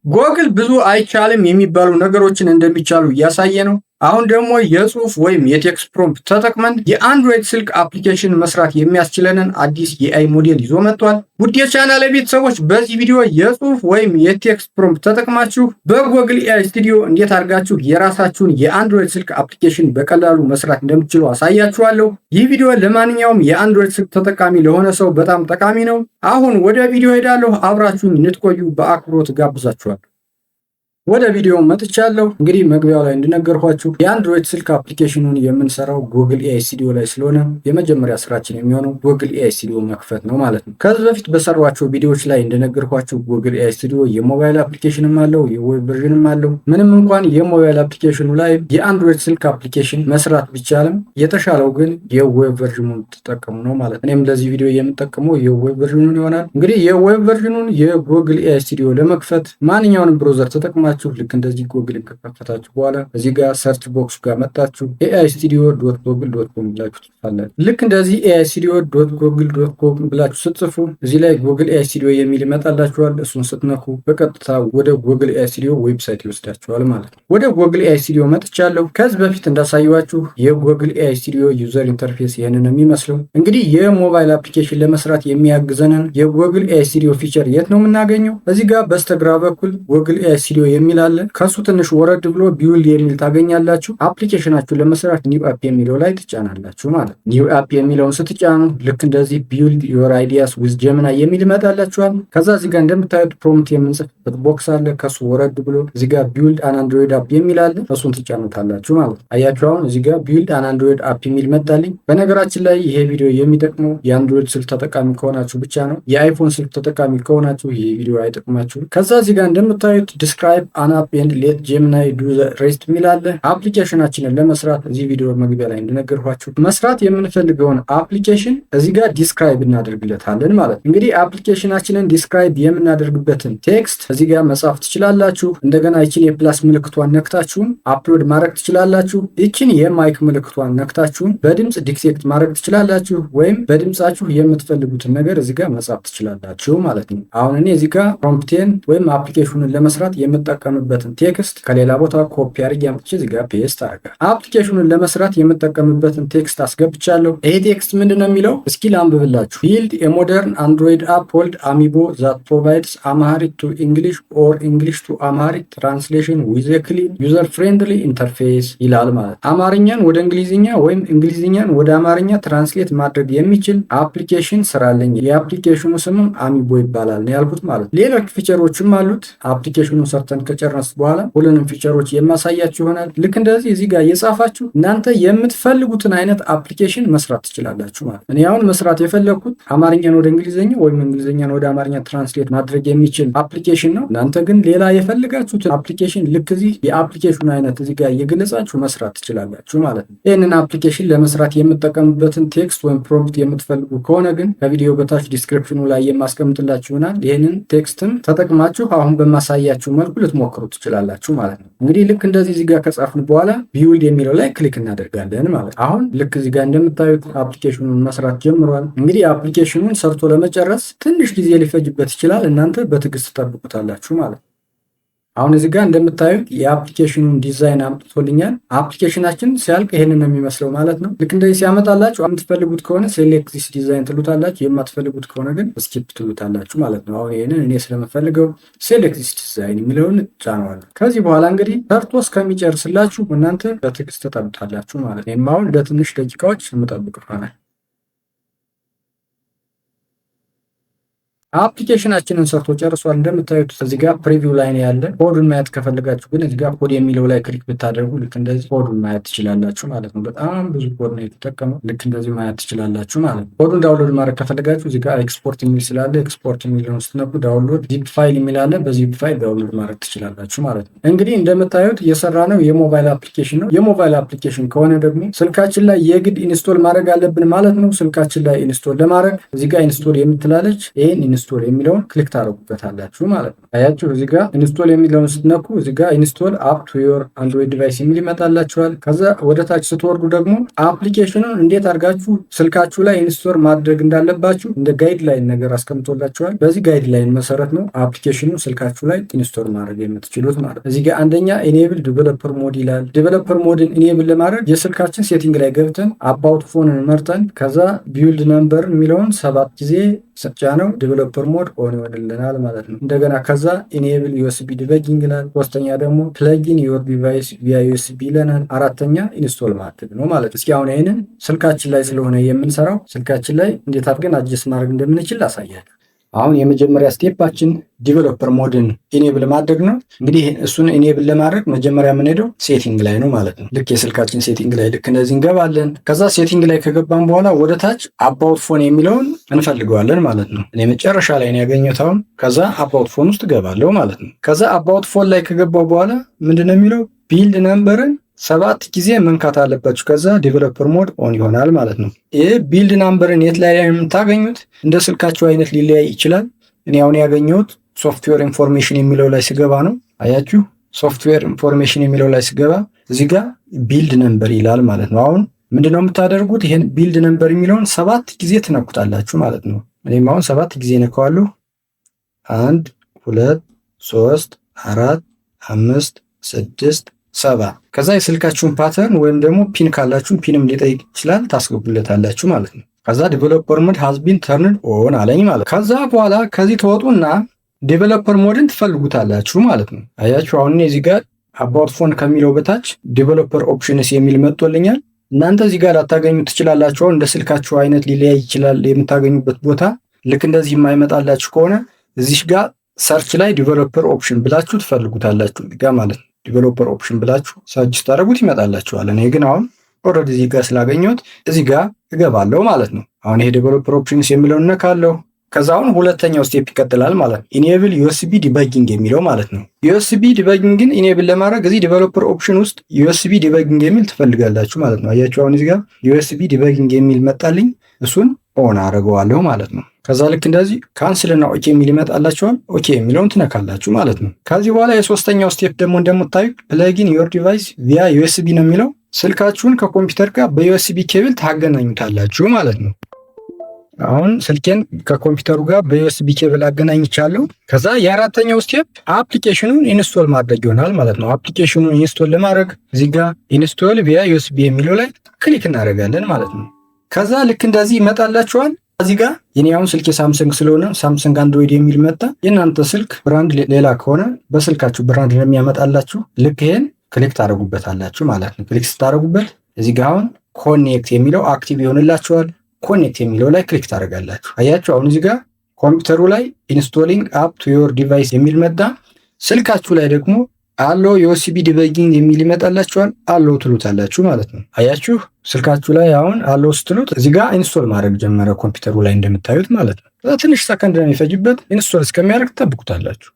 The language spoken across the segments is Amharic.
ጎግል ብዙ አይቻልም የሚባሉ ነገሮችን እንደሚቻሉ እያሳየ ነው። አሁን ደግሞ የጽሁፍ ወይም የቴክስት ፕሮምፕት ተጠቅመን የአንድሮይድ ስልክ አፕሊኬሽን መስራት የሚያስችለንን አዲስ የኤአይ ሞዴል ይዞ መጥቷል። ውድ የቻናሌ ቤተሰቦች በዚህ ቪዲዮ የጽሁፍ ወይም የቴክስት ፕሮምፕት ተጠቅማችሁ በጎግል ኤአይ ስቱዲዮ እንዴት አድርጋችሁ የራሳችሁን የአንድሮይድ ስልክ አፕሊኬሽን በቀላሉ መስራት እንደምትችሉ አሳያችኋለሁ። ይህ ቪዲዮ ለማንኛውም የአንድሮይድ ስልክ ተጠቃሚ ለሆነ ሰው በጣም ጠቃሚ ነው። አሁን ወደ ቪዲዮ ሄዳለሁ። አብራችሁኝ እንድትቆዩ በአክብሮት ጋብዛችኋለሁ። ወደ ቪዲዮ መጥቻለሁ። እንግዲህ መግቢያው ላይ እንደነገርኳችሁ የአንድሮይድ ስልክ አፕሊኬሽኑን የምንሰራው ጎግል ኤአይ ስቱዲዮ ላይ ስለሆነ የመጀመሪያ ስራችን የሚሆነው ጎግል ኤአይ ስቱዲዮ መክፈት ነው ማለት ነው። ከዚህ በፊት በሰሯቸው ቪዲዮዎች ላይ እንደነገርኳችሁ ጎግል ኤአይ ስቱዲዮ የሞባይል አፕሊኬሽንም አለው፣ የዌብ ቨርዥንም አለው። ምንም እንኳን የሞባይል አፕሊኬሽኑ ላይ የአንድሮይድ ስልክ አፕሊኬሽን መስራት ቢቻልም የተሻለው ግን የዌብ ቨርዥኑን ተጠቀሙ ነው ማለት ነው። እኔም ለዚህ ቪዲዮ የምጠቀመው የዌብ ቨርዥኑን ይሆናል። እንግዲህ የዌብ ቨርዥኑን የጎግል ኤአይ ስቱዲዮ ለመክፈት ማንኛውንም ብሮዘር ተጠቅማ ልክ እንደዚህ ጎግል ከከፈታችሁ በኋላ እዚህ ጋር ሰርች ቦክስ ጋር መጣችሁ ai-studio.google.com ብላችሁ ትጽፋላችሁ። ልክ እንደዚህ ai-studio.google.com ብላችሁ ስትጽፉ እዚህ ላይ ጎግል ኤአይ ስቱዲዮ የሚል ይመጣላችኋል። እሱን ስትነኩ በቀጥታ ወደ ጎግል ኤአይ ስቱዲዮ ዌብሳይት ይወስዳችኋል ማለት ነው። ወደ ጎግል ኤአይ ስቱዲዮ መጥቻለሁ። ከዚህ በፊት እንዳሳየኋችሁ የጎግል ኤአይ ስቱዲዮ ዩዘር ኢንተርፌስ ይህንን የሚመስለው። እንግዲህ የሞባይል አፕሊኬሽን ለመስራት የሚያግዘንን የጎግል ኤአይ ስቱዲዮ ፊቸር የት ነው የምናገኘው? እዚህ ጋር በስተግራ በኩል ጎግል ኤአይ ስቱዲዮ የሚል አለ። ከሱ ትንሽ ወረድ ብሎ ቢውልድ የሚል ታገኛላችሁ። አፕሊኬሽናችሁን ለመስራት ኒው አፕ የሚለው ላይ ትጫናላችሁ ማለት ነው። ኒው አፕ የሚለውን ስትጫኑ ልክ እንደዚህ ቢውልድ ዮር አይዲያስ ዊዝ ጀሚናይ የሚል ይመጣላችኋል። ከዛ እዚህ ጋር እንደምታዩት ፕሮምፕት የምንጽፍበት ቦክስ አለ። ከሱ ወረድ ብሎ እዚህ ጋር ቢውልድ አን አንድሮይድ አፕ የሚል አለ። እሱን ትጫኑታላችሁ ማለት ነው። አያችሁ አሁን እዚህ ጋር ቢውልድ አን አንድሮይድ አፕ የሚል መጣልኝ። በነገራችን ላይ ይሄ ቪዲዮ የሚጠቅመው የአንድሮይድ ስልክ ተጠቃሚ ከሆናችሁ ብቻ ነው። የአይፎን ስልክ ተጠቃሚ ከሆናችሁ ይሄ ቪዲዮ አይጠቅማችሁም። ከዛ እዚህ ጋር እንደምታዩት ዲስክራይብ አን አፕ ኤንድ ሌት ጀሚናይ ዱ ዘ ሬስት የሚል አለ። አፕሊኬሽናችንን ለመስራት እዚህ ቪዲዮ መግቢያ ላይ እንደነገርኳችሁ መስራት የምንፈልገውን አፕሊኬሽን እዚህ ጋር ዲስክራይብ እናደርግለታለን ማለት ነው። እንግዲህ አፕሊኬሽናችንን ዲስክራይብ የምናደርግበትን ቴክስት እዚህ ጋር መጻፍ ትችላላችሁ። እንደገና ይችን የፕላስ ምልክቷን ነክታችሁም አፕሎድ ማድረግ ትችላላችሁ። ይችን የማይክ ምልክቷን ነክታችሁም በድምጽ ዲክቴክት ማድረግ ትችላላችሁ፣ ወይም በድምጻችሁ የምትፈልጉትን ነገር እዚህ ጋር መጻፍ ትችላላችሁ ማለት ነው። አሁን እኔ እዚህ ጋር ፕሮምፕቴን ወይም አፕሊኬሽኑን ለመስራት የምጠቀምበትን ቴክስት ከሌላ ቦታ ኮፒ አድርጌ አምጥቼ እዚህ ጋር ፔስት አደርጋለሁ። አፕሊኬሽኑን ለመስራት የምጠቀምበትን ቴክስት አስገብቻለሁ። ይሄ ቴክስት ምንድነው የሚለው? እስኪ ላንብብላችሁ። ቢልድ ኤ ሞደርን አንድሮይድ አፕ ኮልድ አሚቦ ዛት ፕሮቫይድስ አማሪክ ቱ እንግሊሽ ኦር እንግሊሽ ቱ አማሪክ ትራንስሌሽን ዊዝ ኤ ክሊን ዩዘር ፍሬንድሊ ኢንተርፌስ ይላል ማለት። አማርኛን ወደ እንግሊዝኛ ወይም እንግሊዝኛን ወደ አማርኛ ትራንስሌት ማድረግ የሚችል አፕሊኬሽን ስራለኝ። የአፕሊኬሽኑ ስምም አሚቦ ይባላል ነው ያልኩት ማለት። ሌሎች ፊቸሮችም አሉት። አፕሊኬሽኑን ሰርተን ከጨረስ በኋላ ሁሉንም ፊቸሮች የማሳያችሁ ይሆናል። ልክ እንደዚህ እዚህ ጋር እየጻፋችሁ እናንተ የምትፈልጉትን አይነት አፕሊኬሽን መስራት ትችላላችሁ ማለት። እኔ አሁን መስራት የፈለግኩት አማርኛን ወደ እንግሊዝኛ ወይም እንግሊዝኛን ወደ አማርኛ ትራንስሌት ማድረግ የሚችል አፕሊኬሽን ነው። እናንተ ግን ሌላ የፈልጋችሁትን አፕሊኬሽን ልክ እዚህ የአፕሊኬሽኑ አይነት እዚህ ጋር እየገለጻችሁ መስራት ትችላላችሁ ማለት ነው። ይህንን አፕሊኬሽን ለመስራት የምጠቀምበትን ቴክስት ወይም ፕሮምፕት የምትፈልጉ ከሆነ ግን ከቪዲዮ በታች ዲስክሪፕሽኑ ላይ የማስቀምጥላችሁ ይሆናል። ይህንን ቴክስትም ተጠቅማችሁ አሁን በማሳያችሁ መልኩ ልትሞክሩ ትችላላችሁ ማለት ነው። እንግዲህ ልክ እንደዚህ እዚህ ጋር ከጻፍን በኋላ ቢውልድ የሚለው ላይ ክሊክ እናደርጋለን ማለት ነው። አሁን ልክ እዚህ ጋር እንደምታዩት አፕሊኬሽኑን መስራት ጀምሯል። እንግዲህ አፕሊኬሽኑን ሰርቶ ለመጨረስ ትንሽ ጊዜ ሊፈጅበት ይችላል። እናንተ በትዕግስት ትጠብቁታላችሁ ማለት ነው። አሁን እዚህ ጋር እንደምታዩት የአፕሊኬሽኑን ዲዛይን አምጥቶልኛል። አፕሊኬሽናችን ሲያልቅ ይሄንን ነው የሚመስለው ማለት ነው። ልክ እንደዚህ ሲያመጣላችሁ የምትፈልጉት ከሆነ ሴሌክት ዚስ ዲዛይን ትሉታላችሁ፣ የማትፈልጉት ከሆነ ግን ስኪፕ ትሉታላችሁ ማለት ነው። አሁን ይሄንን እኔ ስለምፈልገው ሴሌክት ዚስ ዲዛይን የሚለውን ጫነዋለሁ። ከዚህ በኋላ እንግዲህ ሰርቶ እስከሚጨርስላችሁ እናንተ በትዕግስት ተጠብቃላችሁ ማለት ነው። አሁን ለትንሽ ደቂቃዎች የምጠብቅ ይሆናል። አፕሊኬሽናችንን ሰርቶ ጨርሷል። እንደምታዩት እዚህ ጋር ፕሪቪው ላይ ነው ያለ። ኮዱን ማየት ከፈለጋችሁ ግን እዚህ ጋር ኮድ የሚለው ላይ ክሊክ ብታደርጉ ልክ እንደዚህ ኮዱን ማየት ትችላላችሁ ማለት ነው። በጣም ብዙ ኮድ ነው የተጠቀመው። ልክ እንደዚህ ማየት ትችላላችሁ ማለት ነው። ኮዱን ዳውንሎድ ማድረግ ከፈለጋችሁ እዚህ ጋር ኤክስፖርት የሚል ስላለ ኤክስፖርት የሚለውን ስትነኩ ዳውንሎድ ዚፕ ፋይል የሚል አለ። በዚፕ ፋይል ዳውንሎድ ማድረግ ትችላላችሁ ማለት ነው። እንግዲህ እንደምታዩት እየሰራ ነው የሞባይል አፕሊኬሽን ነው። የሞባይል አፕሊኬሽን ከሆነ ደግሞ ስልካችን ላይ የግድ ኢንስቶል ማድረግ አለብን ማለት ነው። ስልካችን ላይ ኢንስቶል ለማድረግ እዚህ ጋር ኢንስቶል የምትላለች ይሄን ኢንስቶል የሚለውን ክሊክ ታደርጉበታላችሁ ማለት ነው። አያችሁ እዚህ ጋር ኢንስቶል የሚለውን ስትነኩ እዚህ ጋር ኢንስቶል አፕ ቱ ዮር አንድሮይድ ዲቫይስ የሚል ይመጣላችኋል። ከዛ ወደ ታች ስትወርዱ ደግሞ አፕሊኬሽኑን እንዴት አድርጋችሁ ስልካችሁ ላይ ኢንስቶል ማድረግ እንዳለባችሁ እንደ ጋይድ ላይን ነገር አስቀምጦላችኋል። በዚህ ጋይድ ላይን መሰረት ነው አፕሊኬሽኑ ስልካችሁ ላይ ኢንስቶል ማድረግ የምትችሉት ማለት ነው። እዚህ ጋር አንደኛ ኢኔብል ዲቨሎፐር ሞድ ይላል። ዲቨሎፐር ሞድን ኢኔብል ለማድረግ የስልካችን ሴቲንግ ላይ ገብተን አባውት ፎንን መርጠን ከዛ ቢውልድ ነምበር የሚለውን 7 ጊዜ ጫነው ዲቨሎፐር ሞድ ኦን ይሆንልናል ማለት ነው። እንደገና ከዛ ኢኔብል ዩኤስቢ ዲበጊንግ ይላል። ሶስተኛ ደግሞ ፕለጊን ዮር ዲቫይስ ቪያ ዩኤስቢ ይለናል። አራተኛ ኢንስቶል ማድረግ ነው ማለት ነው። እስኪ አሁን ይሄንን ስልካችን ላይ ስለሆነ የምንሰራው ስልካችን ላይ እንዴት አድርገን አድጀስት ማድረግ እንደምንችል አሳያለሁ። አሁን የመጀመሪያ ስቴፓችን ዲቨሎፐር ሞድን ኢኔብል ማድረግ ነው። እንግዲህ እሱን ኢኔብል ለማድረግ መጀመሪያ የምንሄደው ሴቲንግ ላይ ነው ማለት ነው። ልክ የስልካችን ሴቲንግ ላይ ልክ እንደዚህ እንገባለን። ከዛ ሴቲንግ ላይ ከገባን በኋላ ወደ ታች አባውት ፎን የሚለውን እንፈልገዋለን ማለት ነው። እኔ መጨረሻ ላይ ነው ያገኘሁት አሁን። ከዛ አባውት ፎን ውስጥ ገባለሁ ማለት ነው። ከዛ አባውት ፎን ላይ ከገባው በኋላ ምንድነው የሚለው ቢልድ ነምበርን 7 ጊዜ መንካት አለባችሁ። ከዛ ዲቨሎፐር ሞድ ኦን ይሆናል ማለት ነው። ይህ ቢልድ ናምበርን የት ላይ የምታገኙት እንደ ስልካችሁ አይነት ሊለያይ ይችላል። እኔ አሁን ያገኘሁት ሶፍትዌር ኢንፎርሜሽን የሚለው ላይ ስገባ ነው። አያችሁ ሶፍትዌር ኢንፎርሜሽን የሚለው ላይ ስገባ እዚህ ጋር ቢልድ ነምበር ይላል ማለት ነው። አሁን ምንድነው የምታደርጉት? ይሄን ቢልድ ነምበር የሚለውን 7 ጊዜ ትነኩታላችሁ ማለት ነው። እኔም አሁን 7 ጊዜ ነካዋለሁ። 1 2 3 4 5 6 7 ከዛ የስልካችሁን ፓተርን ወይም ደግሞ ፒን ካላችሁ ፒንም ሊጠይቅ ይችላል ታስገቡለታላችሁ ማለት ነው። ከዛ ዲቨሎፐር ሞድ ሃዝ ቢን ተርንድ ኦን አለኝ ማለት። ከዛ በኋላ ከዚህ ተወጡና ዲቨሎፐር ሞድን ትፈልጉታላችሁ ማለት ነው። አያችሁ አሁን እዚህ ጋር አባውት ፎን ከሚለው በታች ዲቨሎፐር ኦፕሽንስ የሚል መጥቶልኛል። እናንተ እዚህ ጋር ላታገኙ ትችላላችሁ። እንደ ስልካችሁ አይነት ሊለያይ ይችላል የምታገኙበት ቦታ። ልክ እንደዚህ የማይመጣላችሁ ከሆነ እዚህ ጋር ሰርች ላይ ዲቨሎፐር ኦፕሽን ብላችሁ ትፈልጉታላችሁ ጋር ማለት ነው። ዲቨሎፐር ኦፕሽን ብላችሁ ሰርች ታደርጉት ይመጣላችኋል። እኔ ግን አሁን ኦልሬዲ እዚህ ጋር ስላገኘሁት እዚህ ጋር እገባለሁ ማለት ነው። አሁን ይሄ ዲቨሎፐር ኦፕሽንስ የሚለውን ነካለሁ። ከዛ አሁን ሁለተኛው ስቴፕ ይቀጥላል ማለት ነው። ኢኔብል ዩኤስቢ ዲበጊንግ የሚለው ማለት ነው። ዩኤስቢ ዲበጊንግን ኢኔብል ለማድረግ እዚህ ዲቨሎፐር ኦፕሽን ውስጥ ዩኤስቢ ዲበጊንግ የሚል ትፈልጋላችሁ ማለት ነው። አያችሁ አሁን እዚህ ጋር ዩኤስቢ ዲበጊንግ የሚል መጣልኝ። እሱን ኦን አደርገዋለሁ ማለት ነው። ከዛ ልክ እንደዚህ ካንስል እና ኦኬ የሚል ይመጣላችኋል። ኦኬ የሚለውን ትነካላችሁ ማለት ነው። ከዚህ በኋላ የሶስተኛው ስቴፕ ደግሞ እንደምታዩት ፕለጊን ዮር ዲቫይስ ቪያ ዩኤስቢ ነው የሚለው። ስልካችሁን ከኮምፒውተር ጋር በዩኤስቢ ኬብል ታገናኙታላችሁ ማለት ነው። አሁን ስልኬን ከኮምፒውተሩ ጋር በዩኤስቢ ኬብል አገናኝቻለሁ። ከዛ የአራተኛው ስቴፕ አፕሊኬሽኑን ኢንስቶል ማድረግ ይሆናል ማለት ነው። አፕሊኬሽኑን ኢንስቶል ለማድረግ እዚህ ጋር ኢንስቶል ቪያ ዩኤስቢ የሚለው ላይ ክሊክ እናደርጋለን ማለት ነው። ከዛ ልክ እንደዚህ ይመጣላችኋል። እዚህ ጋር የኔ አሁን ስልክ ሳምሰንግ ስለሆነ ሳምሰንግ አንድሮይድ የሚል መጣ። የእናንተ ስልክ ብራንድ ሌላ ከሆነ በስልካችሁ ብራንድ የሚያመጣላችሁ ልክ ይሄን ክሊክ ታደርጉበታላችሁ ማለት ነው። ክሊክ ስታደርጉበት እዚህ ጋር አሁን ኮኔክት የሚለው አክቲቭ ይሆንላችኋል። ኮኔክት የሚለው ላይ ክሊክ ታደርጋላችሁ። አያችሁ አሁን እዚህ ጋር ኮምፒውተሩ ላይ ኢንስቶሊንግ አፕ ቱ ዮር ዲቫይስ የሚል መጣ። ስልካችሁ ላይ ደግሞ አሎ ዩኤስቢ ዲበጊንግ የሚል ይመጣላችኋል። አሎ ትሉታላችሁ ማለት ነው። አያችሁ ስልካችሁ ላይ አሁን አሎ ስትሉት እዚህ ጋር ኢንስቶል ማድረግ ጀመረ ኮምፒውተሩ ላይ እንደምታዩት ማለት ነው። ትንሽ ሰከንድ ነው የሚፈጅበት። ኢንስቶል እስከሚያደርግ ትጠብቁታላችሁ።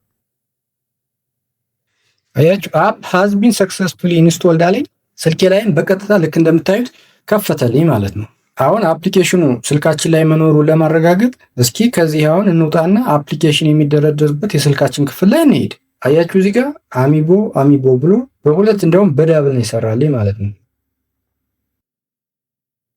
አያችሁ አፕ ሃዝ ቢን ሰክሰስፉሊ ኢንስቶልድ አለኝ። ስልኬ ላይም በቀጥታ ልክ እንደምታዩት ከፈተልኝ ማለት ነው። አሁን አፕሊኬሽኑ ስልካችን ላይ መኖሩን ለማረጋገጥ እስኪ ከዚህ አሁን እንውጣና አፕሊኬሽን የሚደረደርበት የስልካችን ክፍል ላይ እንሄድ። አያችሁ እዚህ ጋር አሚቦ ብሎ በሁለት እንደውም በዳብል ነው ይሰራልኝ ማለት ነው።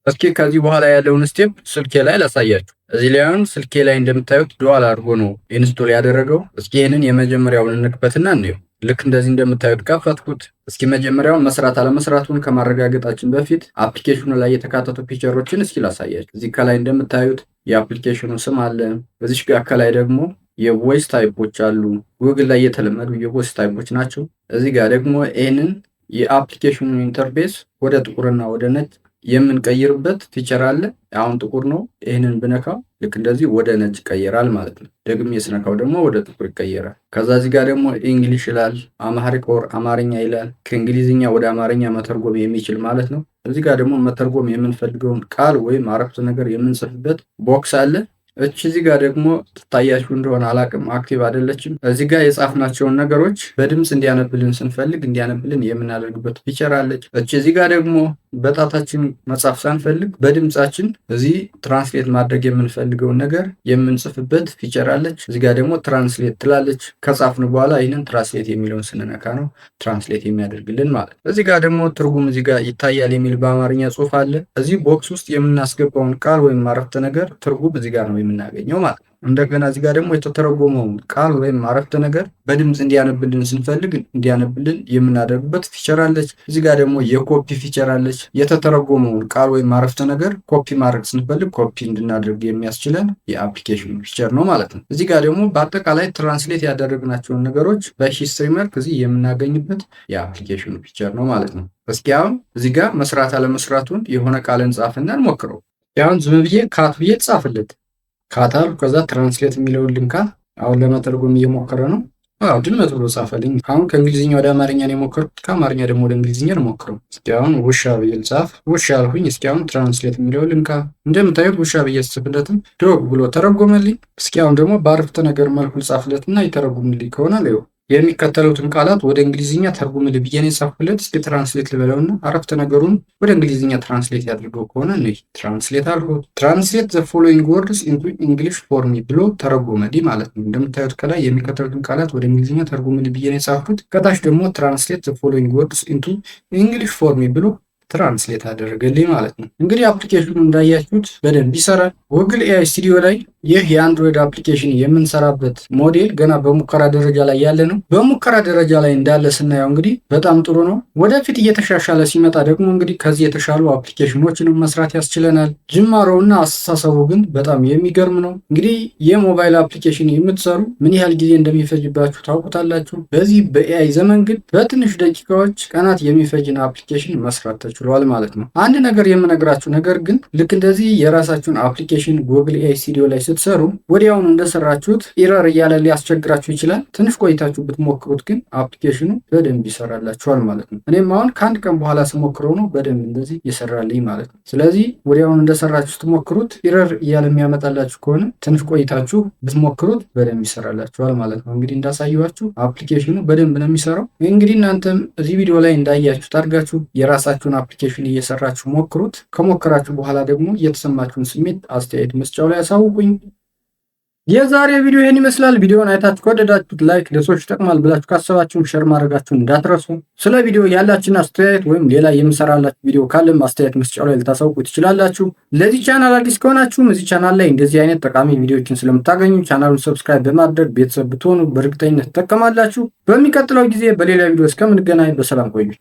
እስኪ ከዚህ በኋላ ያለውን ስቴፕ ስልኬ ላይ ላሳያችሁ። እዚህ ላይ አሁን ስልኬ ላይ እንደምታዩት ዱዋል አድርጎ ነው ኢንስቶል ያደረገው። እስኪ ይሄንን የመጀመሪያውን እንክፈትና እንየው። ልክ እንደዚህ እንደምታዩት ከፈትኩት። እስኪ መጀመሪያውን መስራት አለመስራቱን ከማረጋገጣችን በፊት አፕሊኬሽኑ ላይ የተካተቱ ፊቸሮችን እስኪ ላሳያችሁ። እዚህ ከላይ እንደምታዩት የአፕሊኬሽኑ ስም አለ። በዚህ ጋር ከላይ ደግሞ የቮይስ ታይፖች አሉ። ጉግል ላይ የተለመዱ የቮይስ ታይፖች ናቸው። እዚህ ጋር ደግሞ ይህንን የአፕሊኬሽኑ ኢንተርፌስ ወደ ጥቁርና ወደ ነጭ የምንቀይርበት ፊቸር አለ። አሁን ጥቁር ነው። ይህንን ብነካው ልክ እንደዚህ ወደ ነጭ ይቀየራል ማለት ነው። ደግሜ ስነካው ደግሞ ወደ ጥቁር ይቀየራል። ከዛ እዚህ ጋር ደግሞ እንግሊሽ ይላል፣ አማሪክ ኦር አማርኛ ይላል። ከእንግሊዝኛ ወደ አማርኛ መተርጎም የሚችል ማለት ነው። እዚህ ጋር ደግሞ መተርጎም የምንፈልገውን ቃል ወይም አረፍተ ነገር የምንጽፍበት ቦክስ አለ። እዚህ ጋር ደግሞ ትታያችሁ እንደሆነ አላቅም፣ አክቲቭ አይደለችም። እዚህ ጋር የጻፍናቸውን ነገሮች በድምፅ እንዲያነብልን ስንፈልግ እንዲያነብልን የምናደርግበት ፊቸር አለች። እዚህ ጋር ደግሞ በጣታችን መጻፍ ሳንፈልግ በድምፃችን እዚህ ትራንስሌት ማድረግ የምንፈልገውን ነገር የምንጽፍበት ፊቸር አለች። እዚህ ጋር ደግሞ ትራንስሌት ትላለች። ከጻፍን በኋላ ይህንን ትራንስሌት የሚለውን ስንነካ ነው ትራንስሌት የሚያደርግልን ማለት ነው። እዚህ ጋር ደግሞ ትርጉም እዚህ ጋር ይታያል የሚል በአማርኛ ጽሑፍ አለ። እዚህ ቦክስ ውስጥ የምናስገባውን ቃል ወይም አረፍተ ነገር ትርጉም እዚህ ጋር ነው የምናገኘው ማለት ነው። እንደገና እዚህ ጋር ደግሞ የተተረጎመውን ቃል ወይም አረፍተ ነገር በድምፅ እንዲያነብልን ስንፈልግ እንዲያነብልን የምናደርግበት ፊቸር አለች። እዚህ ጋር ደግሞ የኮፒ ፊቸር አለች። የተተረጎመውን ቃል ወይም አረፍተ ነገር ኮፒ ማድረግ ስንፈልግ ኮፒ እንድናደርግ የሚያስችለን የአፕሊኬሽኑ ፊቸር ነው ማለት ነው። እዚህ ጋር ደግሞ በአጠቃላይ ትራንስሌት ያደረግናቸውን ነገሮች በሂስትሪ መልክ እዚህ የምናገኝበት የአፕሊኬሽኑ ፊቸር ነው ማለት ነው። እስኪ አሁን እዚህ ጋር መስራት አለመስራቱን የሆነ ቃል እንጻፍና እንሞክረው። አሁን ዝም ብዬ ካት ብዬ ጻፍለት ካታል ከዛ ትራንስሌት የሚለውን ልንካ። አሁን ለመተርጎም እየሞከረ ነው። ድመት ብሎ ጻፈልኝ። አሁን ከእንግሊዝኛ ወደ አማርኛ ነው የሞከርኩት። ከአማርኛ ደግሞ ወደ እንግሊዝኛ ልሞክረው። እስኪ አሁን ውሻ ብዬ ልጻፍ። ውሻ አልሁኝ። እስኪ አሁን ትራንስሌት የሚለውን ልንካ። እንደምታዩት ውሻ ብዬ ስጽፍለትም ዶግ ብሎ ተረጎመልኝ። እስኪ አሁን ደግሞ በአረፍተ ነገር መልኩ ልጻፍለትና ይተረጉምልኝ ከሆነ ነው የሚከተሉትን ቃላት ወደ እንግሊዝኛ ተርጉምልኝ ብዬ ነው የጻፍኩለት። እስኪ ትራንስሌት ልበለውና አረፍተ ነገሩን ወደ እንግሊዝኛ ትራንስሌት ያድርገው ከሆነ ነው ትራንስሌት አልኩት። ትራንስሌት ዘ ፎሎዊንግ ወርድስ ኢንቱ እንግሊሽ ፎር ሚ ብሎ ተረጎመልኝ ማለት ነው። እንደምታዩት ከላይ የሚከተሉትን ቃላት ወደ እንግሊዝኛ ተርጉምልኝ ብዬ ነው የጻፍኩት። ከታች ደግሞ ትራንስሌት ዘ ፎሎዊንግ ወርድስ ኢንቱ እንግሊሽ ፎር ሚ ብሎ ትራንስሌት አደረገልኝ ማለት ነው። እንግዲህ አፕሊኬሽኑ እንዳያችሁት በደንብ ይሰራል። ጉግል ኤአይ ስቱዲዮ ላይ ይህ የአንድሮይድ አፕሊኬሽን የምንሰራበት ሞዴል ገና በሙከራ ደረጃ ላይ ያለ ነው። በሙከራ ደረጃ ላይ እንዳለ ስናየው እንግዲህ በጣም ጥሩ ነው። ወደፊት እየተሻሻለ ሲመጣ ደግሞ እንግዲህ ከዚህ የተሻሉ አፕሊኬሽኖችንም መስራት ያስችለናል። ጅማሮውና አስተሳሰቡ ግን በጣም የሚገርም ነው። እንግዲህ የሞባይል አፕሊኬሽን የምትሰሩ ምን ያህል ጊዜ እንደሚፈጅባችሁ ታውቁታላችሁ። በዚህ በኤአይ ዘመን ግን በትንሽ ደቂቃዎች፣ ቀናት የሚፈጅን አፕሊኬሽን መስራት ተችሏል ማለት ነው። አንድ ነገር የምነግራችሁ ነገር ግን ልክ እንደዚህ የራሳችሁን አፕሊኬሽን ጉግል ኤአይ ስቱዲዮ ላይ ስትሰሩ ወዲያውኑ እንደሰራችሁት ኢረር እያለ ሊያስቸግራችሁ ይችላል። ትንሽ ቆይታችሁ ብትሞክሩት ግን አፕሊኬሽኑ በደንብ ይሰራላችኋል ማለት ነው። እኔም አሁን ከአንድ ቀን በኋላ ስሞክረው ነው በደንብ እንደዚህ ይሰራልኝ ማለት ነው። ስለዚህ ወዲያውኑ እንደሰራችሁ ስትሞክሩት ኢረር እያለ የሚያመጣላችሁ ከሆነ ትንሽ ቆይታችሁ ብትሞክሩት በደንብ ይሰራላችኋል ማለት ነው። እንግዲህ እንዳሳየኋችሁ አፕሊኬሽኑ በደንብ ነው የሚሰራው። እንግዲህ እናንተም እዚህ ቪዲዮ ላይ እንዳያችሁ ታርጋችሁ የራሳችሁን አፕሊኬሽን እየሰራችሁ ሞክሩት። ከሞከራችሁ በኋላ ደግሞ የተሰማችሁን ስሜት አስተያየት መስጫው ላይ ያሳውቁኝ። የዛሬ ቪዲዮ ይሄን ይመስላል። ቪዲዮውን አይታችሁ ከወደዳችሁት ላይክ፣ ለሰዎች ይጠቅማል ብላችሁ ካሰባችሁን ሼር ማድረጋችሁን እንዳትረሱ። ስለ ቪዲዮ ያላችሁን አስተያየት ወይም ሌላ የምሰራላችሁ ቪዲዮ ካለም አስተያየት መስጫው ላይ ልታሳውቁ ትችላላችሁ። ለዚህ ቻናል አዲስ ከሆናችሁም እዚህ ቻናል ላይ እንደዚህ አይነት ጠቃሚ ቪዲዮዎችን ስለምታገኙ ቻናሉን ሰብስክራይብ በማድረግ ቤተሰብ ብትሆኑ በእርግጠኝነት ትጠቀማላችሁ። በሚቀጥለው ጊዜ በሌላ ቪዲዮ እስከምንገናኝ በሰላም ቆዩ።